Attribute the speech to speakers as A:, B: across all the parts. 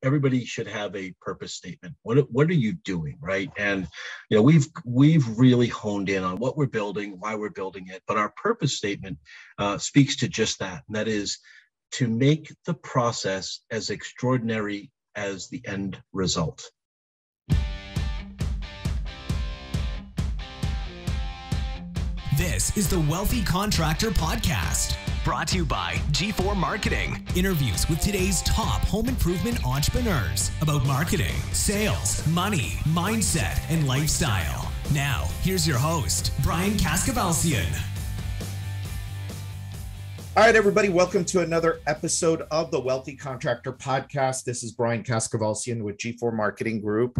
A: everybody should have a purpose statement. What are you doing, right? And we've really honed in on what we're building, why we're building it, but our purpose statement speaks to just that, and that is to make the process as extraordinary as the end result.
B: This is the Wealthy Contractor Podcast, brought to you by G4 Marketing. Interviews with today's top home improvement entrepreneurs about marketing, sales, money, mindset, and lifestyle. Now, here's your host, Brian Kaskavalciyan.
C: All right, everybody, welcome to another episode of the Wealthy Contractor Podcast. This is Brian Kaskavalciyan with G4 Marketing Group.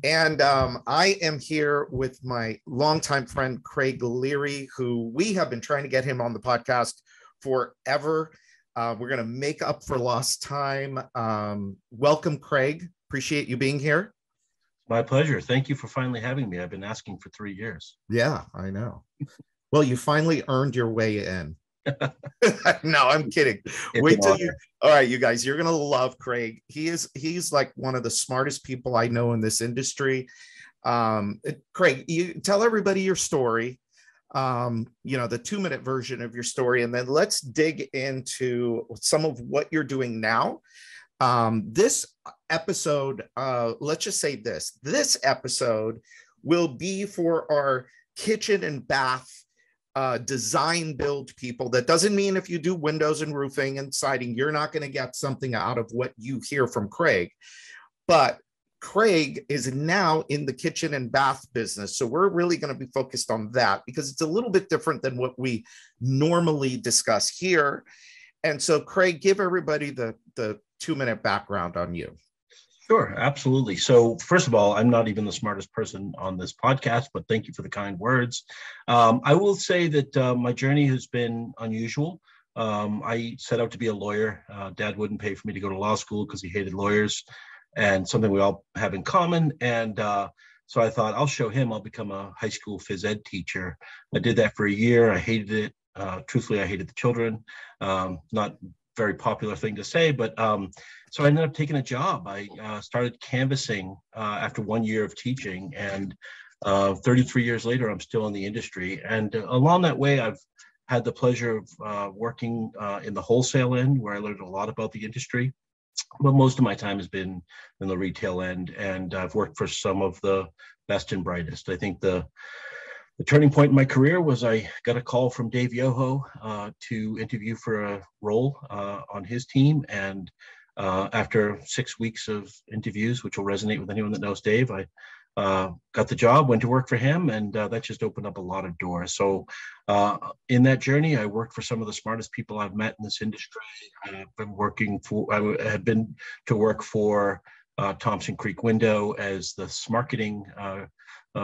C: And I am here with my longtime friend, Craig Leary, who we have been trying to get him on the podcast forever. We're going to make up for lost time. Welcome, Craig. Appreciate you being here.
A: My pleasure. Thank you for finally having me. I've been asking for 3 years.
C: Yeah, I know. Well, you finally earned your way in. No, I'm kidding. Wait till you. All right, you guys, you're gonna love Craig. He's like one of the smartest people I know in this industry. Craig, you tell everybody your story. The 2-minute version of your story, and then let's dig into some of what you're doing now. This episode, let's just say this episode will be for our kitchen and bath design build people. That doesn't mean if you do windows and roofing and siding, you're not going to get something out of what you hear from Craig. But Craig is now in the kitchen and bath business. So we're really going to be focused on that because it's a little bit different than what we normally discuss here. And so Craig, give everybody the 2-minute background on you.
A: Sure, absolutely. So first of all, I'm not even the smartest person on this podcast, but thank you for the kind words. I will say that my journey has been unusual. I set out to be a lawyer. Dad wouldn't pay for me to go to law school because he hated lawyers, and something we all have in common. And so I thought, I'll show him. I'll become a high school phys ed teacher. I did that for a year. I hated it. Truthfully, I hated the children. Not very popular thing to say, but so I ended up taking a job. I started canvassing after 1 year of teaching, and 33 years later, I'm still in the industry. And along that way, I've had the pleasure of working in the wholesale end, where I learned a lot about the industry. But most of my time has been in the retail end, and I've worked for some of the best and brightest. I think the turning point in my career was I got a call from Dave Yoho to interview for a role on his team. And after 6 weeks of interviews, which will resonate with anyone that knows Dave, I got the job, went to work for him, and that just opened up a lot of doors. So in that journey, I worked for some of the smartest people I've met in this industry. I had been to work for Thompson Creek Window as the marketing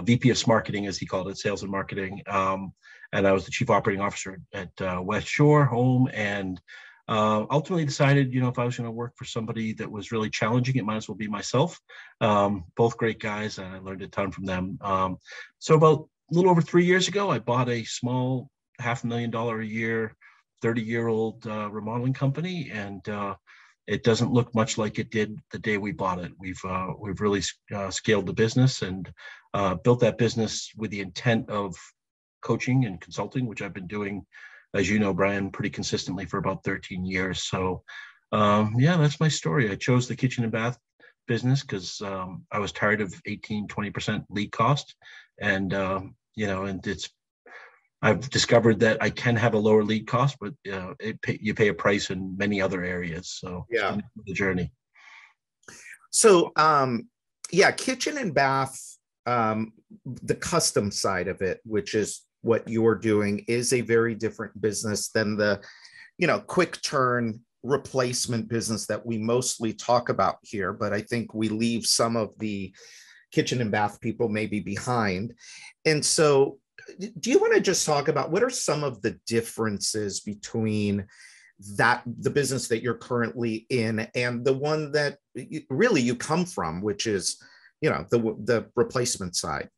A: VP of marketing, as he called it, sales and marketing. And I was the chief operating officer at West Shore Home, and ultimately decided, if I was going to work for somebody that was really challenging, it might as well be myself. Both great guys, and I learned a ton from them. So about a little over 3 years ago, I bought a small $500,000 a year, 30-year-old remodeling company, and it doesn't look much like it did the day we bought it. We've really scaled the business and built that business with the intent of coaching and consulting, which I've been doing, as you know, Brian, pretty consistently for about 13 years. So that's my story. I chose the kitchen and bath business because I was tired of 18-20% lead cost. And, I've discovered that I can have a lower lead cost, but you pay a price in many other areas. So
C: yeah,
A: the journey.
C: So kitchen and bath, the custom side of it, which is what you're doing, is a very different business than the, quick turn replacement business that we mostly talk about here. But I think we leave some of the kitchen and bath people maybe behind. And so do you want to just talk about what are some of the differences between the business that you're currently in and the one that you come from, which is, the replacement side?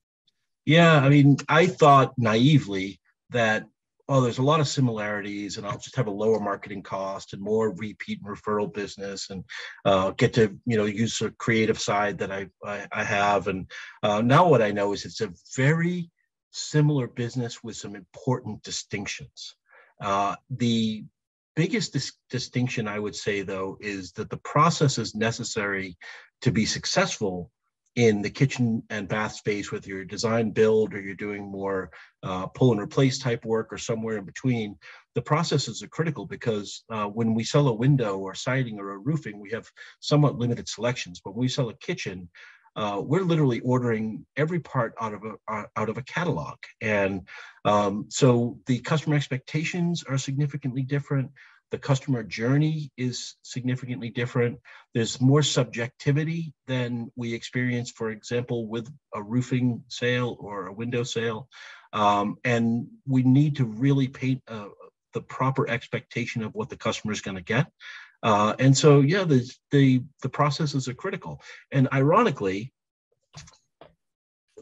A: Yeah, I mean, I thought naively that oh, there's a lot of similarities, and I'll just have a lower marketing cost and more repeat and referral business, and get to use the creative side that I have. And now what I know is it's a very similar business with some important distinctions. The biggest distinction, I would say, though, is that the processes necessary to be successful in the kitchen and bath space, whether you're design build or you're doing more pull and replace type work or somewhere in between, the processes are critical, because when we sell a window or siding or a roofing, we have somewhat limited selections. But when we sell a kitchen, we're literally ordering every part out of a catalog. And so the customer expectations are significantly different. The customer journey is significantly different. There's more subjectivity than we experience, for example, with a roofing sale or a window sale. And we need to really paint the proper expectation of what the customer is going to get. And so, yeah, the processes are critical. And ironically,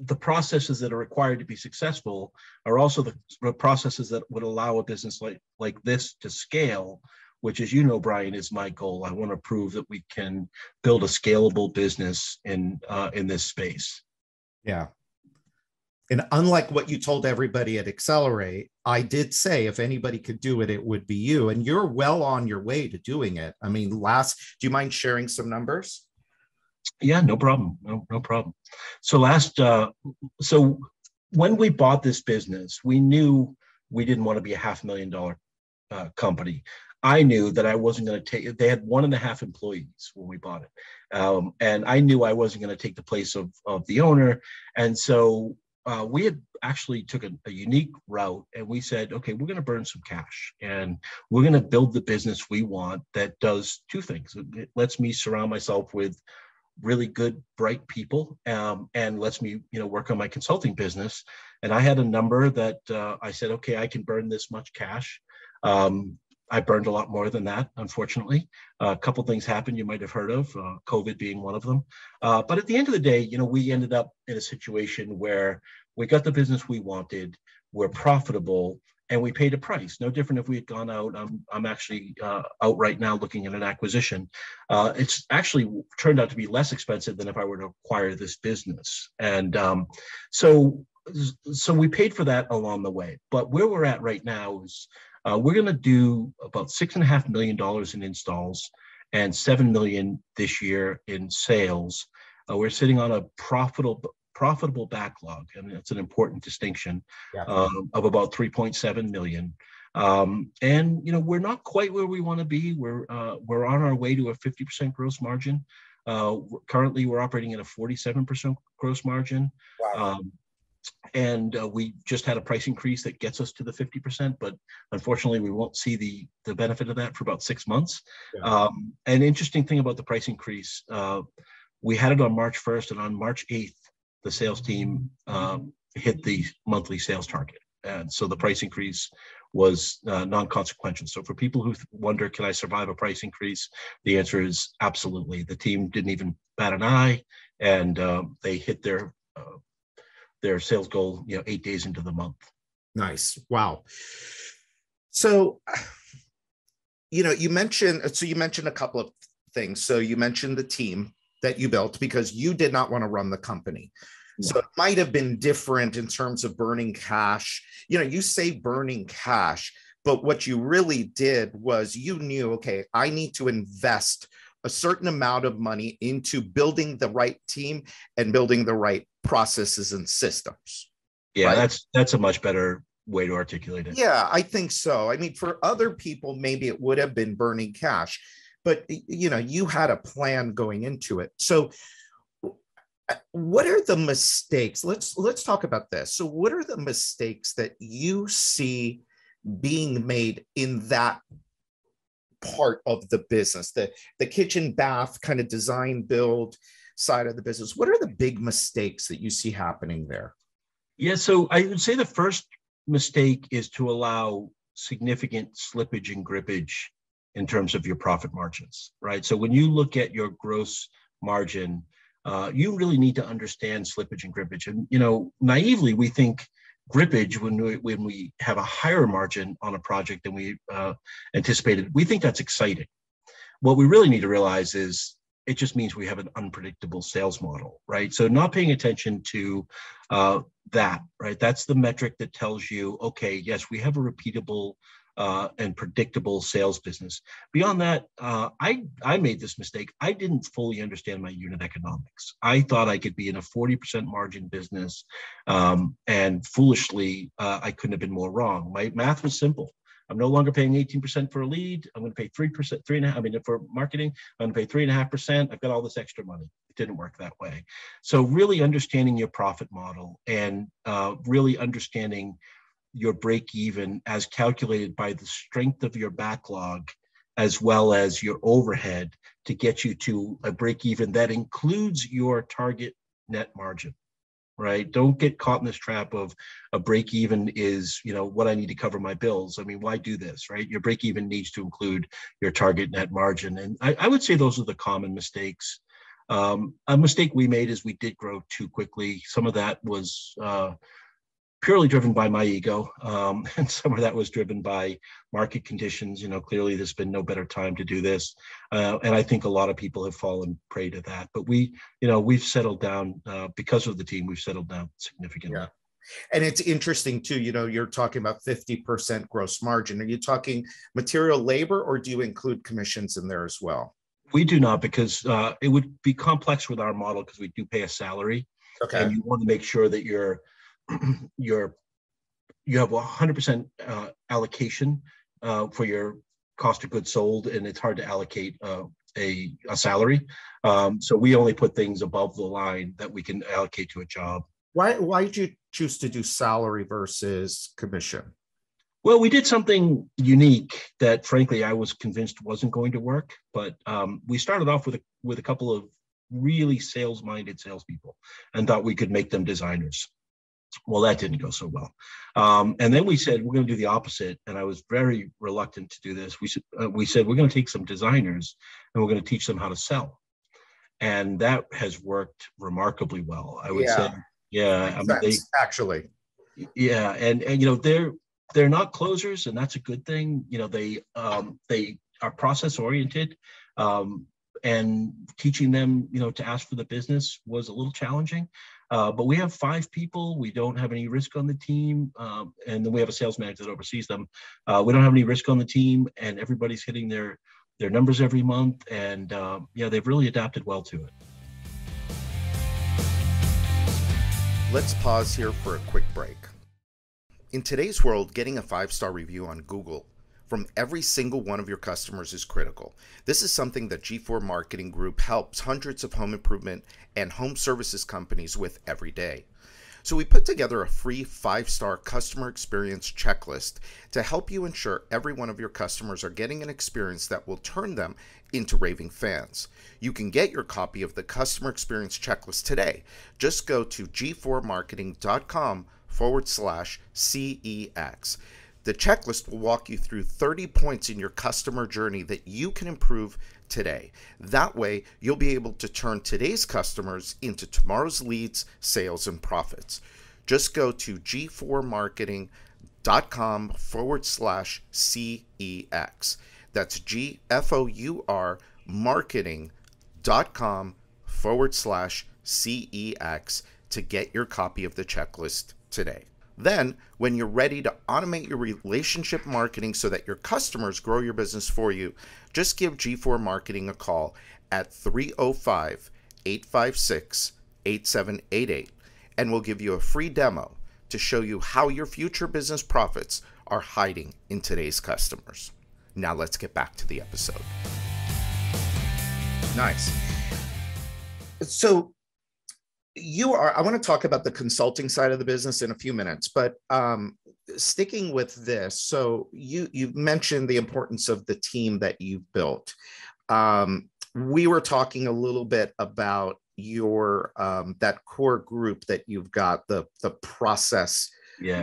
A: the processes that are required to be successful are also the processes that would allow a business like this to scale, which, as you know, Brian, is my goal. I want to prove that we can build a scalable business in this space.
C: Yeah. And unlike what you told everybody at Accelerate, I did say if anybody could do it, it would be you. And you're well on your way to doing it. I mean, do you mind sharing some numbers?
A: Yeah, no problem. No problem. So when we bought this business, we knew we didn't want to be a $500,000 company. I knew that I wasn't going to they had 1.5 employees when we bought it. And I knew I wasn't going to take the place of the owner. And so we had actually took a unique route, and we said, okay, we're going to burn some cash, and we're going to build the business we want that does two things. It lets me surround myself with really good, bright people, and lets me, work on my consulting business. And I had a number that I said, okay, I can burn this much cash. I burned a lot more than that, unfortunately. A couple things happened you might have heard of, COVID being one of them. But at the end of the day, we ended up in a situation where we got the business we wanted, we're profitable, and we paid a price. No different if we had gone out. I'm actually out right now looking at an acquisition. It's actually turned out to be less expensive than if I were to acquire this business. And so we paid for that along the way. But where we're at right now is we're going to do about $6.5 million in installs and $7 million this year in sales. We're sitting on a profitable backlog, and that's an important distinction, of about 3.7 million. And we're not quite where we want to be. We're on our way to a 50% gross margin. Currently, we're operating at a 47% gross margin. Wow. And we just had a price increase that gets us to the 50%, but unfortunately, we won't see the benefit of that for about 6 months. Yeah. An interesting thing about the price increase, we had it on March 1st, and on March 8th, the sales team hit the monthly sales target. And so the price increase was non-consequential. So for people who wonder, can I survive a price increase? The answer is absolutely. The team didn't even bat an eye, and they hit their sales goal, 8 days into the month.
C: Nice. Wow. So, you mentioned a couple of things. So you mentioned the team that you built because you did not want to run the company. So it might have been different in terms of burning cash. You say burning cash, but what you really did was you knew, okay, I need to invest a certain amount of money into building the right team and building the right processes and systems.
A: Yeah, right? That's a much better way to articulate it.
C: Yeah, I think so. I mean, for other people, maybe it would have been burning cash, but you had a plan going into it. So what are the mistakes? Let's talk about this. So what are the mistakes that you see being made in that part of the business, the kitchen bath kind of design build side of the business? What are the big mistakes that you see happening there?
A: Yeah, so I would say the first mistake is to allow significant slippage and grippage in terms of your profit margins, right? So when you look at your gross margin, you really need to understand slippage and grippage. And, naively, we think grippage when we have a higher margin on a project than we anticipated. We think that's exciting. What we really need to realize is it just means we have an unpredictable sales model, right? So not paying attention to that, right? That's the metric that tells you, okay, yes, we have a repeatable and predictable sales business. Beyond that, I made this mistake. I didn't fully understand my unit economics. I thought I could be in a 40% margin business, and foolishly, I couldn't have been more wrong. My math was simple. I'm no longer paying 18% for a lead. I'm going to pay 3%, 3.5%. I mean, for marketing, I'm going to pay 3.5%. I've got all this extra money. It didn't work that way. So really understanding your profit model and really understanding your break even as calculated by the strength of your backlog, as well as your overhead, to get you to a break even that includes your target net margin. Right? Don't get caught in this trap of a break even is, what I need to cover my bills. I mean, why do this, right? Your break even needs to include your target net margin. And I would say those are the common mistakes. A mistake we made is we did grow too quickly. Some of that was purely driven by my ego. And some of that was driven by market conditions. Clearly there's been no better time to do this. And I think a lot of people have fallen prey to that, but we've settled down because of the team. We've settled down significantly.
C: Yeah. And it's interesting too, you're talking about 50% gross margin. Are you talking material labor, or do you include commissions in there as well?
A: We do not, because it would be complex with our model, because we do pay a salary. Okay. And you want to make sure that you have 100% allocation for your cost of goods sold, and it's hard to allocate a salary. So we only put things above the line that we can allocate to a job.
C: Why did you choose to do salary versus commission?
A: Well, we did something unique that, frankly, I was convinced wasn't going to work. But we started off with a couple of really sales-minded salespeople and thought we could make them designers. Well, that didn't go so well. And then we said, we're going to do the opposite. And I was very reluctant to do this. We said, we're going to take some designers and we're going to teach them how to sell. And that has worked remarkably well, I would say. Yeah. I mean,
C: actually.
A: Yeah. And they're not closers, and that's a good thing. They are process oriented. And teaching them, to ask for the business was a little challenging. But we have 5 people. We don't have any risk on the team. And then we have a sales manager that oversees them. We don't have any risk on the team, and everybody's hitting their numbers every month. And they've really adapted well to it.
C: Let's pause here for a quick break. In today's world, getting a 5-star review on Google from every single one of your customers is critical. This is something that G4 Marketing Group helps hundreds of home improvement and home services companies with every day. So we put together a free 5-star customer experience checklist to help you ensure every one of your customers are getting an experience that will turn them into raving fans. You can get your copy of the customer experience checklist today. Just go to g4marketing.com/CEX. The checklist will walk you through 30 points in your customer journey that you can improve today. That way, you'll be able to turn today's customers into tomorrow's leads, sales, and profits. Just go to g4marketing.com/CEX. That's GFOUR marketing.com/CEX to get your copy of the checklist today. Then, when you're ready to automate your relationship marketing so that your customers grow your business for you, just give G4 Marketing a call at 305-856-8788, and we'll give you a free demo to show you how your future business profits are hiding in today's customers. Now let's get back to the episode. Nice. So I want to talk about the consulting side of the business in a few minutes, but sticking with this, so you've mentioned the importance of the team that you've built. We were talking a little bit about your that core group that you've got, the process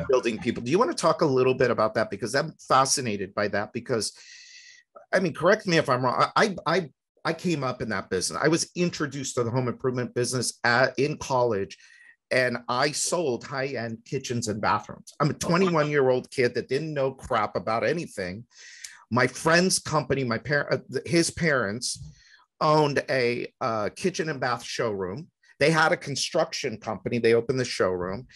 C: building people. Do you want to talk a little bit about that? Because I'm fascinated by that, because I mean, correct me if I'm wrong. I came up in that business. I was introduced to the home improvement business in college, and I sold high-end kitchens and bathrooms. I'm a 21-year-old kid that didn't know crap about anything. My friend's company, his parents owned a kitchen and bath showroom. They had a construction company. They opened the showroom,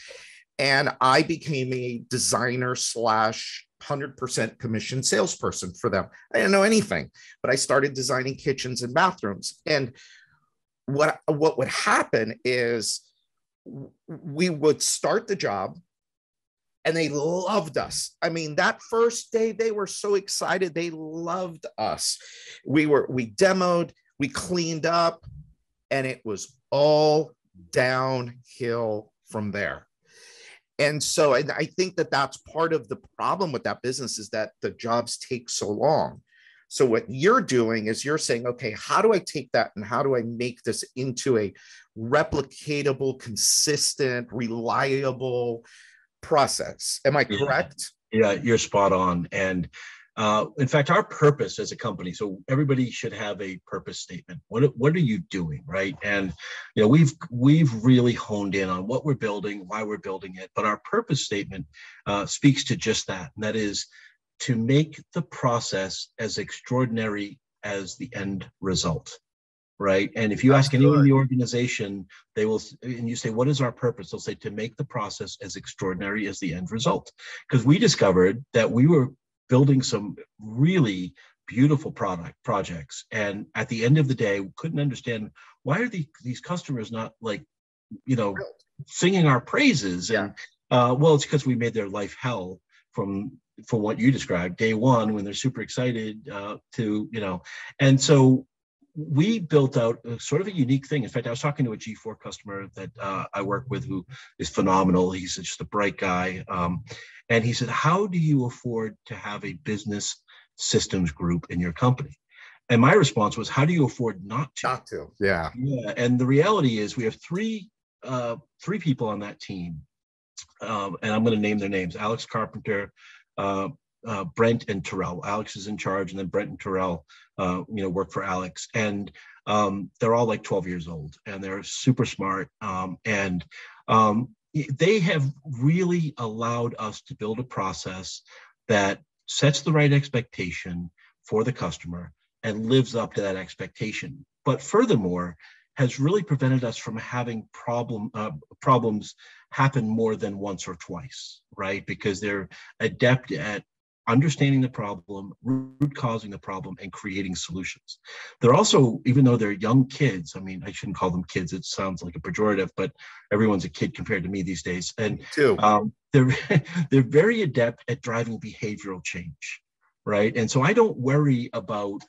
C: and I became a designer slash 100% commission salesperson for them. I didn't know anything, but I started designing kitchens and bathrooms. And what would happen is we would start the job and they loved us. I mean, that first day, they were so excited. They loved us. We demoed, we cleaned up, and it was all downhill from there. And so I think that that's part of the problem with that business, is that the jobs take so long. So what you're doing is you're saying, okay, how do I take that and how do I make this into a replicatable, consistent, reliable process? Am I correct?
A: Yeah, you're spot on. And in fact, our purpose as a company, so everybody should have a purpose statement. What are you doing, right? And we've really honed in on what we're building, why we're building it. But our purpose statement speaks to just that, and that is to make the process as extraordinary as the end result, right? And if you ask anyone in the organization, they will, and you say, what is our purpose? They'll say, to make the process as extraordinary as the end result. Because we discovered that we were building some really beautiful projects. And at the end of the day, we couldn't understand, why are these customers not singing our praises?
C: Yeah.
A: And well, it's because we made their life hell from what you described, day one, when they're super excited and so we built out a sort of a unique thing. In fact, I was talking to a G4 customer that I work with, who is phenomenal. He's just a bright guy. And he said, how do you afford to have a business systems group in your company? And my response was, how do you afford not to?
C: Not to, yeah.
A: Yeah. And the reality is we have three people on that team. And I'm going to name their names: Alex Carpenter, Brent and Terrell. Alex is in charge, and then Brent and Terrell, work for Alex. And they're all like 12 years old, and they're super smart. And they have really allowed us to build a process that sets the right expectation for the customer and lives up to that expectation. But furthermore, has really prevented us from having problems happen more than once or twice, right? Because they're adept at understanding the problem, root causing the problem, and creating solutions. They're also, even though they're young kids, I mean, I shouldn't call them kids, it sounds like a pejorative, but everyone's a kid compared to me these days. And they're very adept at driving behavioral change, right? And so I don't worry about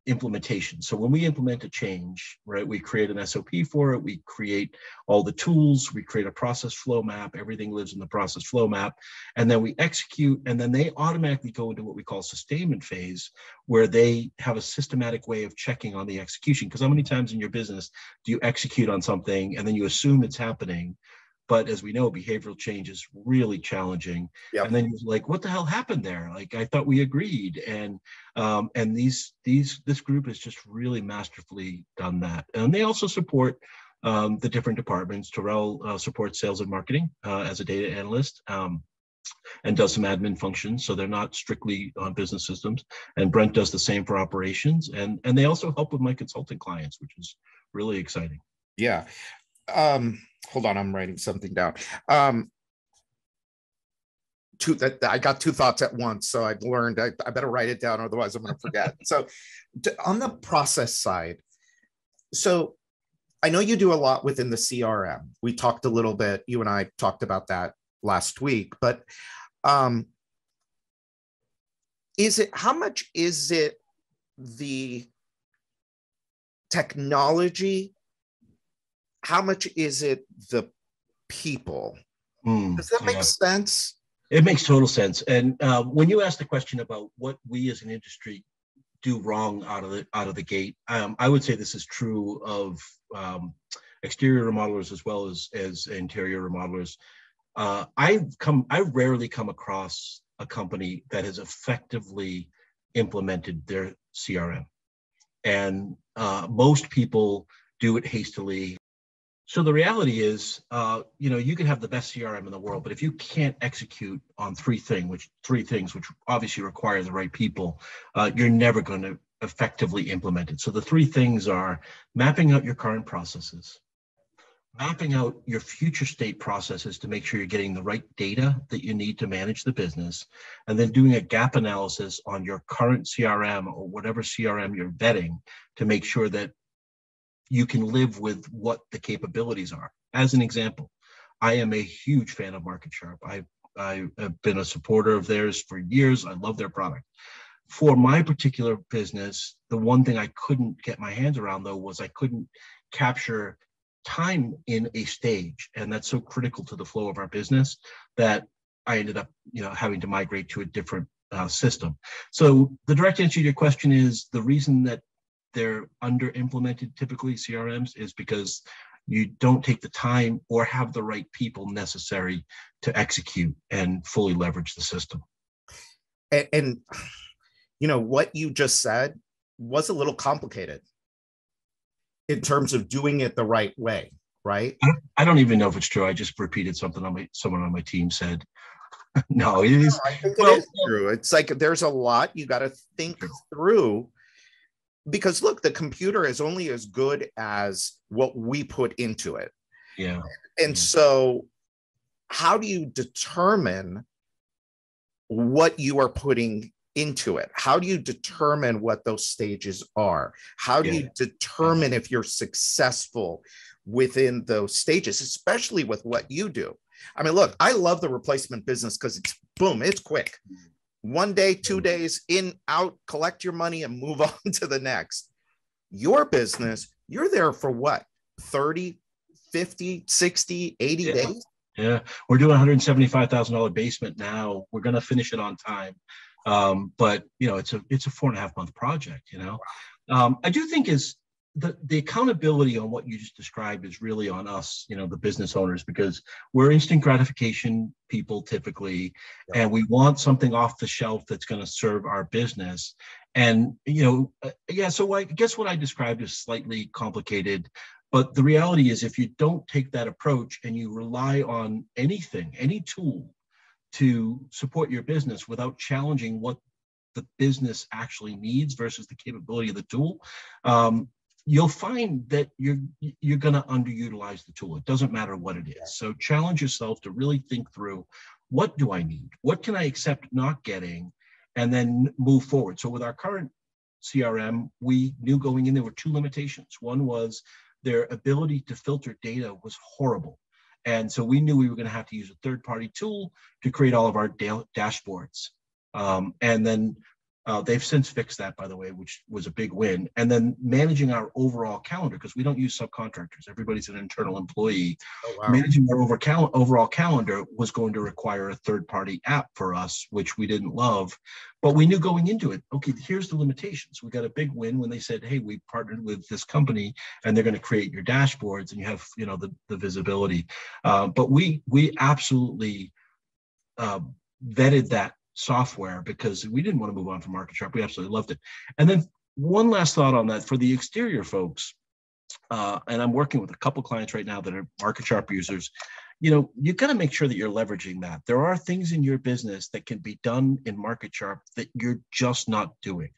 A: implementation. So when we implement a change, right, we create an SOP for it, we create all the tools, we create a process flow map, everything lives in the process flow map, and then we execute, and then they automatically go into what we call sustainment phase, where they have a systematic way of checking on the execution. Because how many times in your business do you execute on something and then you assume it's happening? But as we know, behavioral change is really challenging. Yep. And then you're like, what the hell happened there? Like, I thought we agreed. And this group has just really masterfully done that. And they also support the different departments. Terrell supports sales and marketing as a data analyst, and does some admin functions. So they're not strictly on business systems. And Brent does the same for operations. And they also help with my consulting clients, which is really exciting.
C: Yeah. Hold on, I'm writing something down. I got two thoughts at once, so I learned I better write it down, otherwise I'm going to forget. So on the process side, so I know you do a lot within the CRM. We talked a little bit, you and I talked about that last week, but how much is it the technology? How much is it the people? Does that make sense?
A: It makes total sense. And when you ask the question about what we as an industry do wrong out of the gate, I would say this is true of exterior remodelers as well as interior remodelers. I rarely come across a company that has effectively implemented their CRM, and most people do it hastily. So the reality is, you can have the best CRM in the world, but if you can't execute on three things, which obviously require the right people, you're never going to effectively implement it. So the three things are mapping out your current processes, mapping out your future state processes to make sure you're getting the right data that you need to manage the business, and then doing a gap analysis on your current CRM or whatever CRM you're vetting to make sure that you can live with what the capabilities are. As an example, I am a huge fan of Market Sharp. I have been a supporter of theirs for years. I love their product. For my particular business, the one thing I couldn't get my hands around, though, was I couldn't capture time in a stage. And that's so critical to the flow of our business that I ended up, having to migrate to a different system. So the direct answer to your question is the reason that they're under implemented typically CRMs is because you don't take the time or have the right people necessary to execute and fully leverage the system.
C: And what you just said was a little complicated in terms of doing it the right way, right?
A: I don't even know if it's true. I just repeated something someone on my team said. No, it is.
C: I think it is true. It's like there's a lot you got to think through. Because look, the computer is only as good as what we put into it.
A: Yeah.
C: And so how do you determine what you are putting into it? How do you determine what those stages are? How do you determine if you're successful within those stages, especially with what you do? I mean, look, I love the replacement business because it's boom, it's quick. 1 day, 2 days, in, out, collect your money and move on to the next. Your business, you're there for what? 30, 50, 60, 80 days?
A: Yeah. We're doing $175,000 basement now. We're going to finish it on time. But it's a 4.5 month project, I do think is the accountability on what you just described is really on us, the business owners, because we're instant gratification people typically, and we want something off the shelf that's going to serve our business. And, so I guess what I described is slightly complicated, but the reality is if you don't take that approach and you rely on anything, any tool to support your business without challenging what the business actually needs versus the capability of the tool, you'll find that you're going to underutilize the tool. It doesn't matter what it is. So challenge yourself to really think through, what do I need? What can I accept not getting? And then move forward. So with our current CRM, we knew going in there were two limitations. One was their ability to filter data was horrible. And so we knew we were going to have to use a third-party tool to create all of our dashboards. And then they've since fixed that, by the way, which was a big win. And then managing our overall calendar, because we don't use subcontractors. Everybody's an internal employee. Oh, wow. Managing our overall calendar was going to require a third-party app for us, which we didn't love. But we knew going into it, okay, here's the limitations. We got a big win when they said, hey, we partnered with this company and they're going to create your dashboards and you have, the visibility. But we absolutely vetted that software because we didn't want to move on from Market Sharp. We absolutely loved it. And then one last thought on that for the exterior folks, and I'm working with a couple clients right now that are Market Sharp users. You've got to make sure that you're leveraging that. There are things in your business that can be done in Market Sharp that you're just not doing.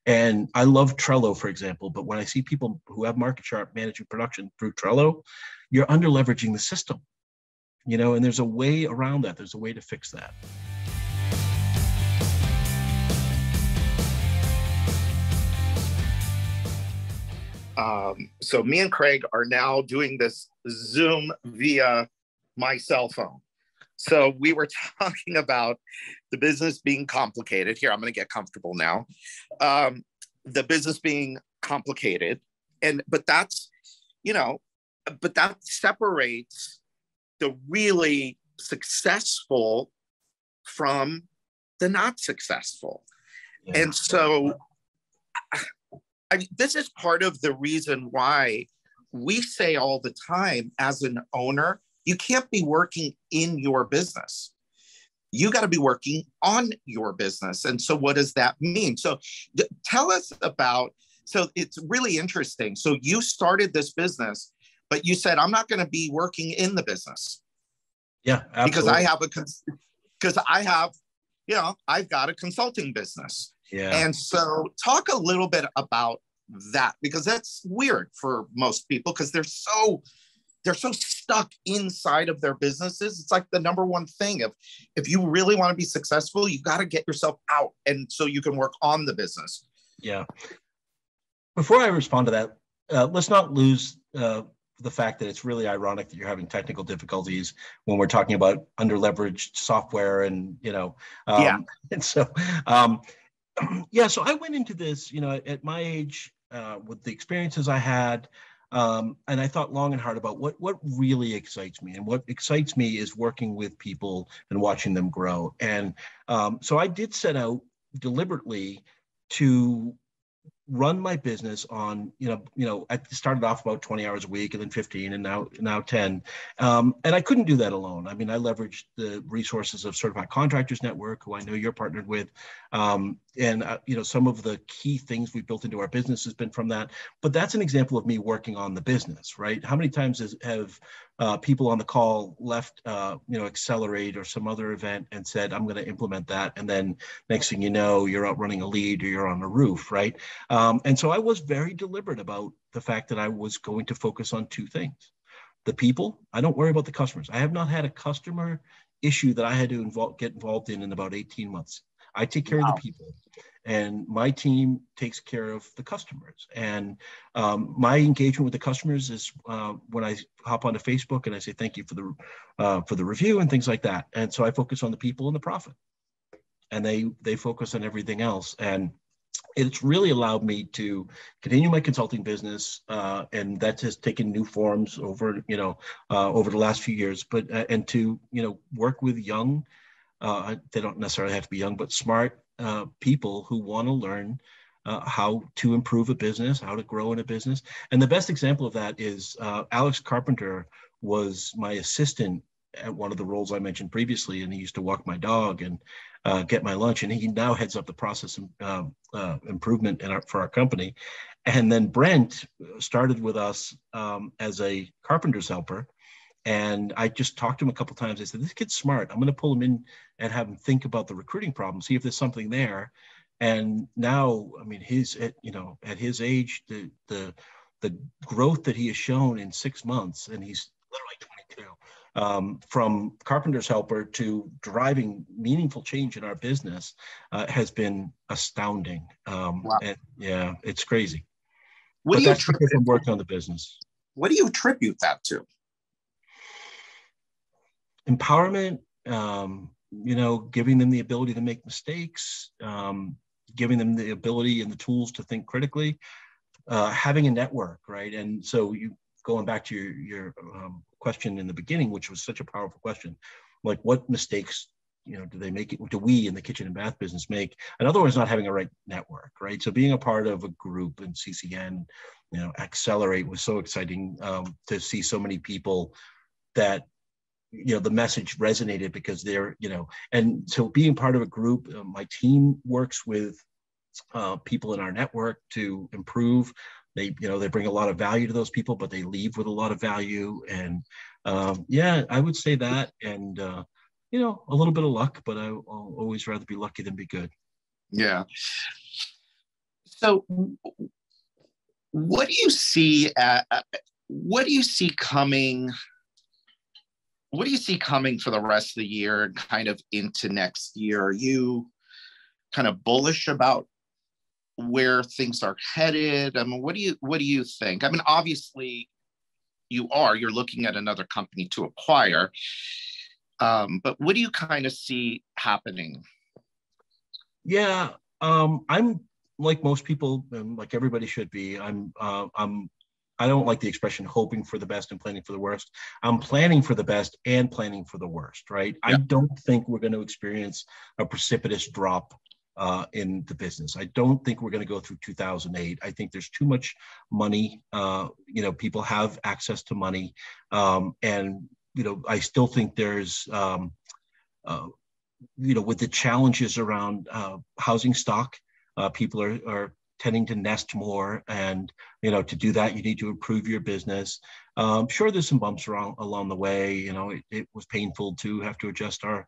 A: And I love Trello, for example, but when I see people who have Market Sharp managing production through Trello, you're under leveraging the system, and there's a way around that. There's a way to fix that.
C: So me and Craig are now doing this Zoom via my cell phone. So we were talking about the business being complicated. Here, I'm going to get comfortable now. The business being complicated. But that separates the really successful from the not successful. Yeah. And so this is part of the reason why we say all the time, as an owner, you can't be working in your business. You got to be working on your business. And so what does that mean? So tell us about, so it's really interesting. So you started this business but you said, I'm not going to be working in the business.
A: Yeah, absolutely.
C: Because I have, I've got a consulting business.
A: Yeah.
C: And so talk a little bit about that, because that's weird for most people, because they're so stuck inside of their businesses. It's like the number one thing. If you really want to be successful, you got to get yourself out, and so you can work on the business.
A: Yeah. Before I respond to that, let's not lose the fact that it's really ironic that you're having technical difficulties when we're talking about under-leveraged software and, and so, so I went into this, at my age, with the experiences I had, and I thought long and hard about what really excites me. And what excites me is working with people and watching them grow. And so I did set out deliberately to run my business on, I started off about 20 hours a week, and then 15, and now 10. And I couldn't do that alone. I mean, I leveraged the resources of Certified Contractors Network, who I know you're partnered with. Some of the key things we built into our business has been from that. But that's an example of me working on the business, right? How many times have people on the call left, Accelerate or some other event and said, I'm going to implement that. And then next thing you know, you're out running a lead or you're on a roof, right? And so I was very deliberate about the fact that I was going to focus on two things. The people, I don't worry about the customers. I have not had a customer issue that I had to get involved in about 18 months. I take care of the people, and my team takes care of the customers. And my engagement with the customers is when I hop onto Facebook and I say, thank you for the review and things like that. And so I focus on the people and the profit, and they focus on everything else. And it's really allowed me to continue my consulting business, and that has taken new forms over the last few years. But and to work with young, they don't necessarily have to be young, but smart people who want to learn how to improve a business, how to grow in a business. And the best example of that is Alex Carpenter was my assistant at one of the roles I mentioned previously, and he used to walk my dog and get my lunch, and he now heads up the process improvement for our company. And then Brent started with us as a carpenter's helper, and I just talked to him a couple of times. I said, this kid's smart. I'm going to pull him in and have him think about the recruiting problem, see if there's something there. And now, I mean, at his age, the growth that he has shown in 6 months, and he's literally 22, from carpenter's helper to driving meaningful change in our business, has been astounding. Wow. And yeah, it's crazy. But that's because I'm working on the business.
C: What do you attribute that to?
A: Empowerment, giving them the ability to make mistakes, giving them the ability and the tools to think critically, having a network, right? And so going back to your question in the beginning, which was such a powerful question, like what mistakes, do they make it? Do we in the kitchen and bath business make? Another one is not having a right network, right? So being a part of a group in CCN, Accelerate was so exciting to see so many people that the message resonated because they're, and so being part of a group, my team works with people in our network to improve. They bring a lot of value to those people, but they leave with a lot of value. And I would say that, and a little bit of luck, but I'll always rather be lucky than be good. Yeah.
C: So what do you see coming? What do you see coming for the rest of the year and kind of into next year? Are you kind of bullish about where things are headed? I mean, what do you think? I mean, obviously you're looking at another company to acquire, but what do you kind of see happening?
A: Yeah, I'm like most people, and like everybody should be. I don't like the expression hoping for the best and planning for the worst. I'm planning for the best and planning for the worst, right? Yeah. I don't think we're going to experience a precipitous drop in the business. I don't think we're going to go through 2008. I think there's too much money. People have access to money. And I still think there's, with the challenges around housing stock, people are tending to nest more. And, to do that, you need to improve your business. Sure, there's some bumps along the way. It was painful to have to adjust our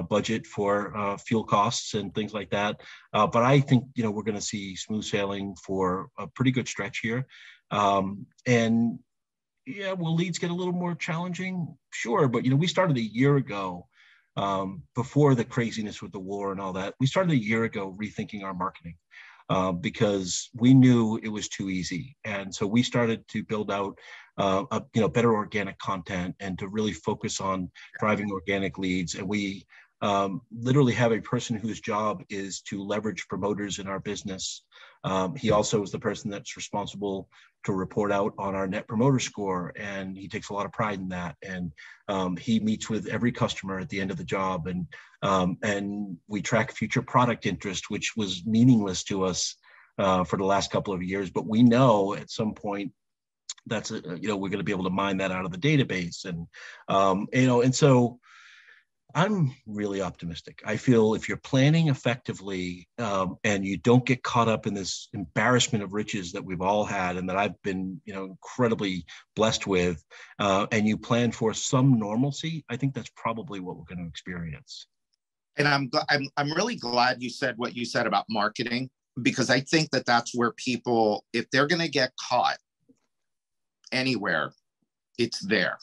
A: budget for fuel costs and things like that. But I think, we're going to see smooth sailing for a pretty good stretch here. And yeah, will leads get a little more challenging? Sure. But, we started a year ago, before the craziness with the war and all that. We started a year ago rethinking our marketing. Because we knew it was too easy. And so we started to build out better organic content and to really focus on driving organic leads. And we literally have a person whose job is to leverage promoters in our business. He also is the person that's responsible to report out on our net promoter score. And he takes a lot of pride in that. And he meets with every customer at the end of the job. And we track future product interest, which was meaningless to us for the last couple of years. But we know at some point that's, we're going to be able to mine that out of the database. And so I'm really optimistic. I feel if you're planning effectively and you don't get caught up in this embarrassment of riches that we've all had and that I've been, incredibly blessed with, and you plan for some normalcy, I think that's probably what we're going to experience.
C: And I'm really glad you said what you said about marketing, because I think that that's where people, if they're going to get caught anywhere, it's there.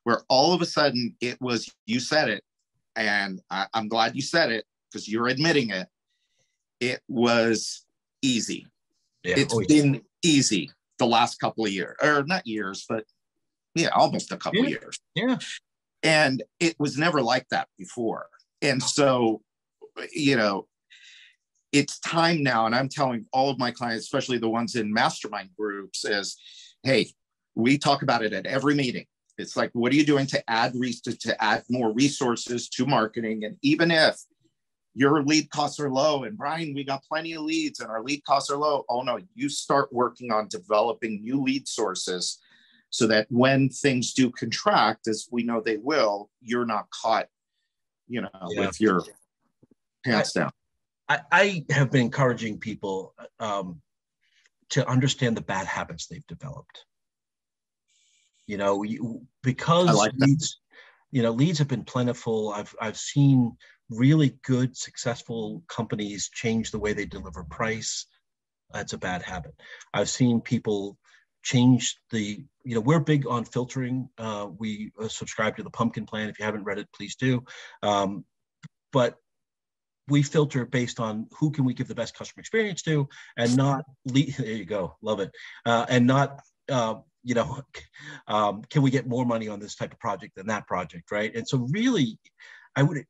C: Where all of a sudden it was, you said it, and I'm glad you said it because you're admitting it. It was easy. Yeah, it's been easy the last couple of years, or not years, but yeah, almost a couple of years.
A: Yeah.
C: And it was never like that before. And so, it's time now. And I'm telling all of my clients, especially the ones in mastermind groups, is, hey, we talk about it at every meeting. It's like, what are you doing to add more resources to marketing? And even if your lead costs are low, and Brian, we got plenty of leads and our lead costs are low. Oh no, you start working on developing new lead sources so that when things do contract, as we know they will, you're not caught, with your pants down.
A: I have been encouraging people to understand the bad habits they've developed. Because like leads, leads have been plentiful. I've seen really good, successful companies change the way they deliver price. That's a bad habit. I've seen people change we're big on filtering. We subscribe to the Pumpkin Plan. If you haven't read it, please do. But we filter based on who can we give the best customer experience to, and not lead. There you go. Love it. And not, can we get more money on this type of project than that project, right? And so really, I would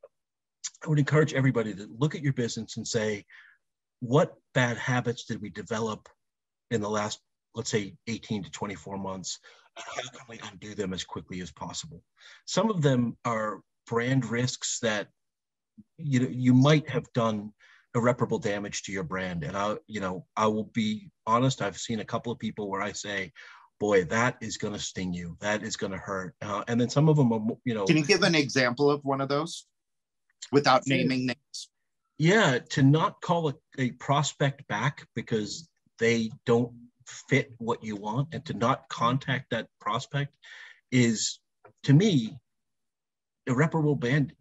A: encourage everybody to look at your business and say, what bad habits did we develop in the last, let's say, 18 to 24 months? And how can we undo them as quickly as possible? Some of them are brand risks that, you might have done irreparable damage to your brand. And I will be honest, I've seen a couple of people where I say, boy, that is going to sting you. That is going to hurt. And then some of them are,
C: Can you give an example of one of those without naming names?
A: Yeah, to not call a prospect back because they don't fit what you want, and to not contact that prospect is, to me, irreparable brand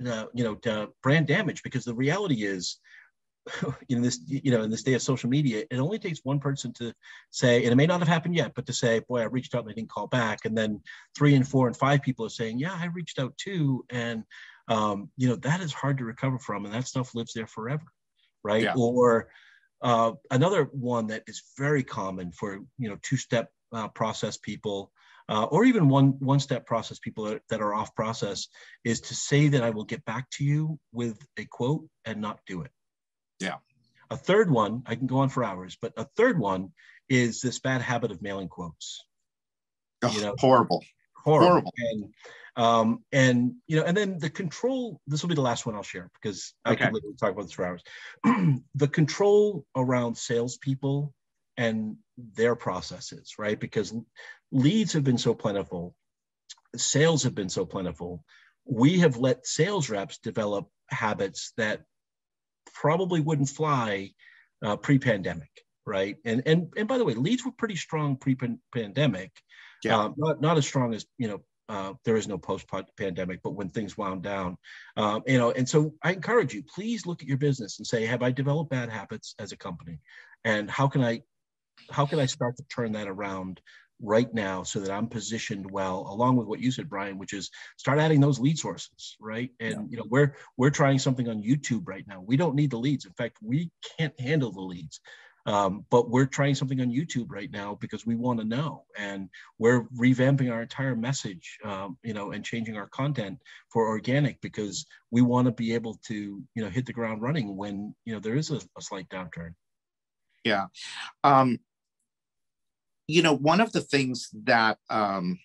A: damage. Because the reality is, in this day of social media, it only takes one person to say, and it may not have happened yet, but to say, boy, I reached out and they didn't call back. And then 3 and 4 and 5 people are saying, yeah, I reached out too. And, that is hard to recover from. And that stuff lives there forever. Right. Yeah. Or another one that is very common for, 2-step process people, or even one-step process people that are off process, is to say that I will get back to you with a quote and not do it.
C: Yeah.
A: A third one, I can go on for hours, but a third one is this bad habit of mailing quotes.
C: Horrible.
A: And then the control, this will be the last one I'll share because I could literally talk about this for hours. The control around salespeople and their processes, right? Because leads have been so plentiful, sales have been so plentiful. We have let sales reps develop habits that probably wouldn't fly pre-pandemic. right? And by the way, leads were pretty strong pre-pandemic.
C: Yeah.
A: Not as strong as, there is no post-pandemic, but when things wound down, and so I encourage you, please look at your business and say, have I developed bad habits as a company? And how can I start to turn that around right now so that I'm positioned well, along with what you said, Brian, which is start adding those lead sources, right? And we're trying something on YouTube right now. We don't need the leads. In fact, we can't handle the leads. But we're trying something on YouTube right now because we want to know, and we're revamping our entire message, and changing our content for organic because we want to be able to, hit the ground running when, there is a slight downturn.
C: Yeah. One of the things that I'm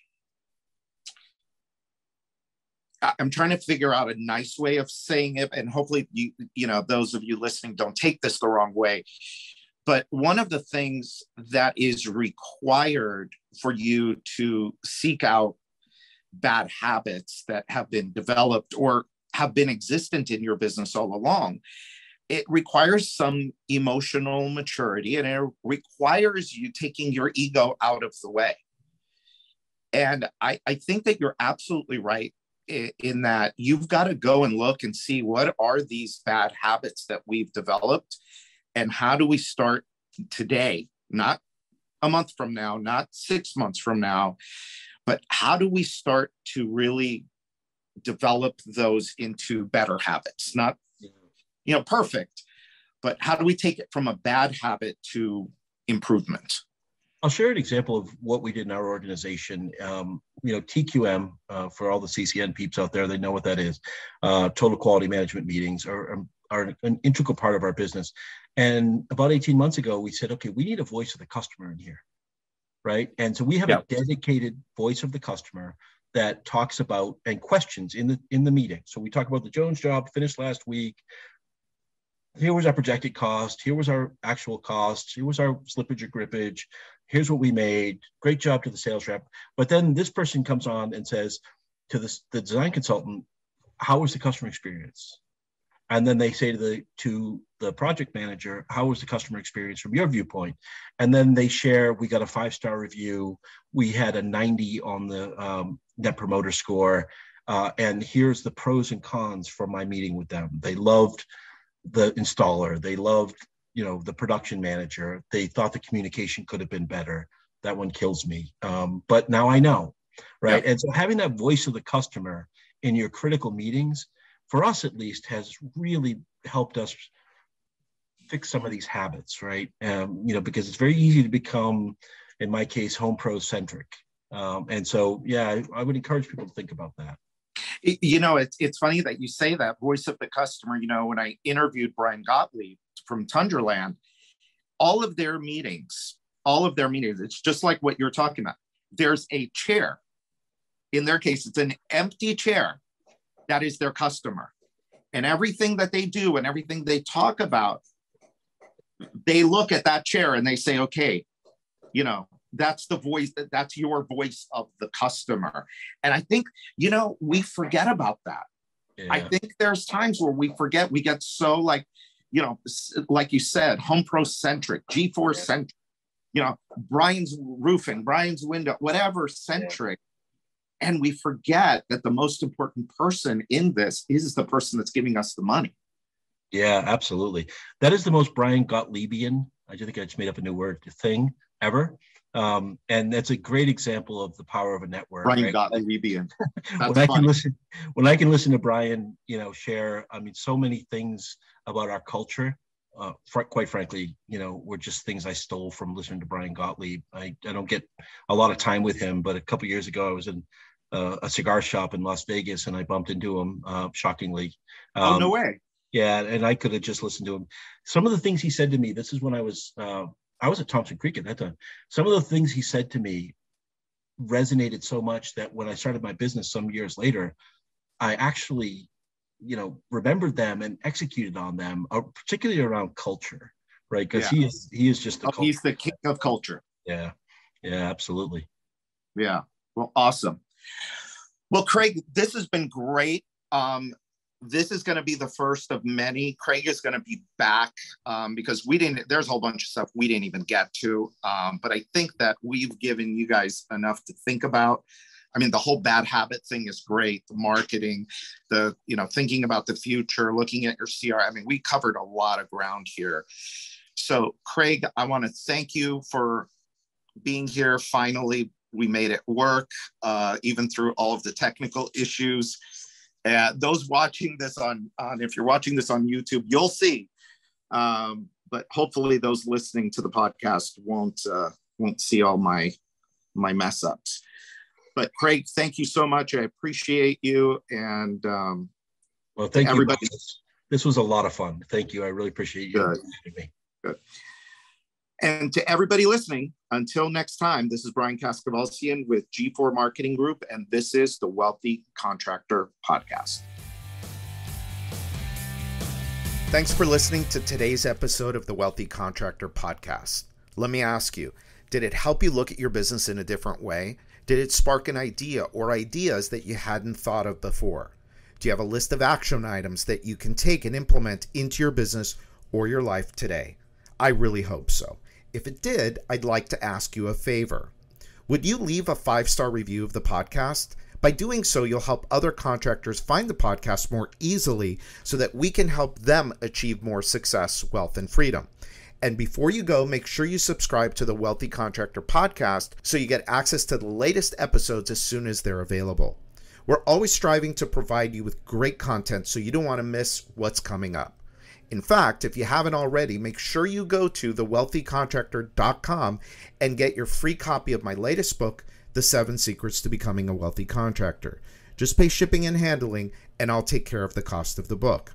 C: trying to figure out a nice way of saying it, and hopefully those of you listening don't take this the wrong way. But one of the things that is required for you to seek out bad habits that have been developed or have been existent in your business all along, it requires some emotional maturity, and it requires you taking your ego out of the way. And I think that you're absolutely right in that you've got to go and look and see what are these bad habits that we've developed, and how do we start today, not a month from now, not 6 months from now, but how do we start to really develop those into better habits? Not perfect, but how do we take it from a bad habit to improvement?
A: I'll share an example of what we did in our organization. TQM, for all the CCN peeps out there, they know what that is. Total quality management meetings are an integral part of our business. And about 18 months ago, we said, okay, we need a voice of the customer in here, right? And so we have a dedicated voice of the customer that talks about and questions in the meeting. So we talk about the Jones job finished last week. Here was our projected cost. Here was our actual cost. Here was our slippage or grippage. Here's what we made. Great job to the sales rep. But then this person comes on and says to the design consultant, how was the customer experience? And then they say to the project manager, how was the customer experience from your viewpoint? And then they share, we got a 5-star review. We had a 90 on the Net Promoter Score. And here's the pros and cons from my meeting with them. They loved the installer. They loved, the production manager. They thought the communication could have been better. That one kills me. But now I know, right? Yeah. And so having that voice of the customer in your critical meetings, for us at least, has really helped us fix some of these habits, right? Because it's very easy to become, in my case, home pro centric. And so, I would encourage people to think about that.
C: It's funny that you say that, voice of the customer. When I interviewed Brian Gottlieb from Tundraland, all of their meetings, it's just like what you're talking about. There's a chair. In their case, it's an empty chair. That is their customer. And everything that they do and everything they talk about, they look at that chair and they say, okay, that's the voice, that's your voice of the customer. And I think, we forget about that. Yeah. I think there's times where we forget, we get so like you said, home pro centric, G4 centric, Brian's roofing, Brian's window, whatever centric. Yeah. And we forget that the most important person in this is the person that's giving us the money.
A: Yeah, absolutely. That is the most Brian Gottlebian, I think I just made up a new word, thing ever. And that's a great example of the power of a network.
C: Brian
A: right?
C: Gottlebian.
A: When I can listen to Brian, share, so many things about our culture. Quite frankly, were just things I stole from listening to Brian Gottlieb. I don't get a lot of time with him, but a couple of years ago, I was in a cigar shop in Las Vegas, and I bumped into him, shockingly.
C: Oh, no way.
A: Yeah, and I could have just listened to him. Some of the things he said to me, this is when I was at Thompson Creek at that time. Some of the things he said to me resonated so much that when I started my business some years later, I actually, remembered them and executed on them, particularly around culture, right? Because he is just the
C: he's the king of culture.
A: Yeah, absolutely.
C: Yeah, well, awesome. Well, Craig, this has been great. this is going to be the first of many. Craig is going to be back because there's a whole bunch of stuff we didn't even get to. But I think that we've given you guys enough to think about. I mean, the whole bad habit thing is great. The marketing, thinking about the future, looking at your CR. I mean, we covered a lot of ground here. So Craig, I want to thank you for being here. Finally, we made it work, even through all of the technical issues. Those watching this if you're watching this on YouTube, you'll see. But hopefully those listening to the podcast won't see all my mess ups. But Craig, thank you so much. I appreciate you. And
A: well, thank you, everybody. This was a lot of fun. Thank you. I really appreciate you.
C: Good. And to everybody listening, until next time, this is Brian Kaskavalsian with G4 Marketing Group, and this is the Wealthy Contractor Podcast. Thanks for listening to today's episode of the Wealthy Contractor Podcast. Let me ask you, did it help you look at your business in a different way? Did it spark an idea or ideas that you hadn't thought of before? Do you have a list of action items that you can take and implement into your business or your life today? I really hope so. If it did, I'd like to ask you a favor. Would you leave a 5-star review of the podcast? By doing so, you'll help other contractors find the podcast more easily so that we can help them achieve more success, wealth, and freedom. And before you go, make sure you subscribe to the Wealthy Contractor Podcast so you get access to the latest episodes as soon as they're available. We're always striving to provide you with great content so you don't want to miss what's coming up. In fact, if you haven't already, make sure you go to thewealthycontractor.com and get your free copy of my latest book, The 7 Secrets to Becoming a Wealthy Contractor. Just pay shipping and handling, and I'll take care of the cost of the book.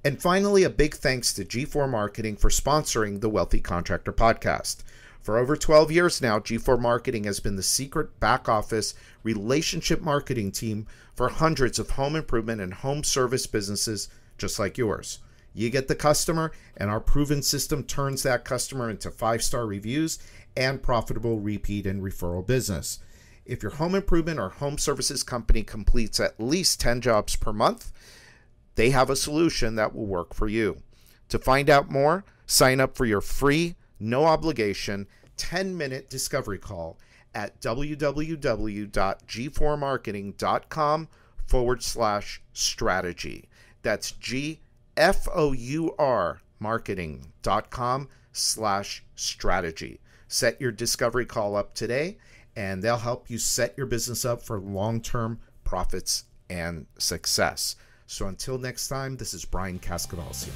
C: And finally, a big thanks to G4 Marketing for sponsoring the Wealthy Contractor Podcast. For over 12 years now, G4 Marketing has been the secret back office relationship marketing team for hundreds of home improvement and home service businesses just like yours. You get the customer, and our proven system turns that customer into 5-star reviews and profitable repeat and referral business. If your home improvement or home services company completes at least 10 jobs per month, they have a solution that will work for you. To find out more, sign up for your free, no obligation, 10-minute discovery call at www.g4marketing.com/strategy. That's GFOUR marketing.com/strategy. Set your discovery call up today, and they'll help you set your business up for long-term profits and success. So until next time, this is Brian Kaskavalsian.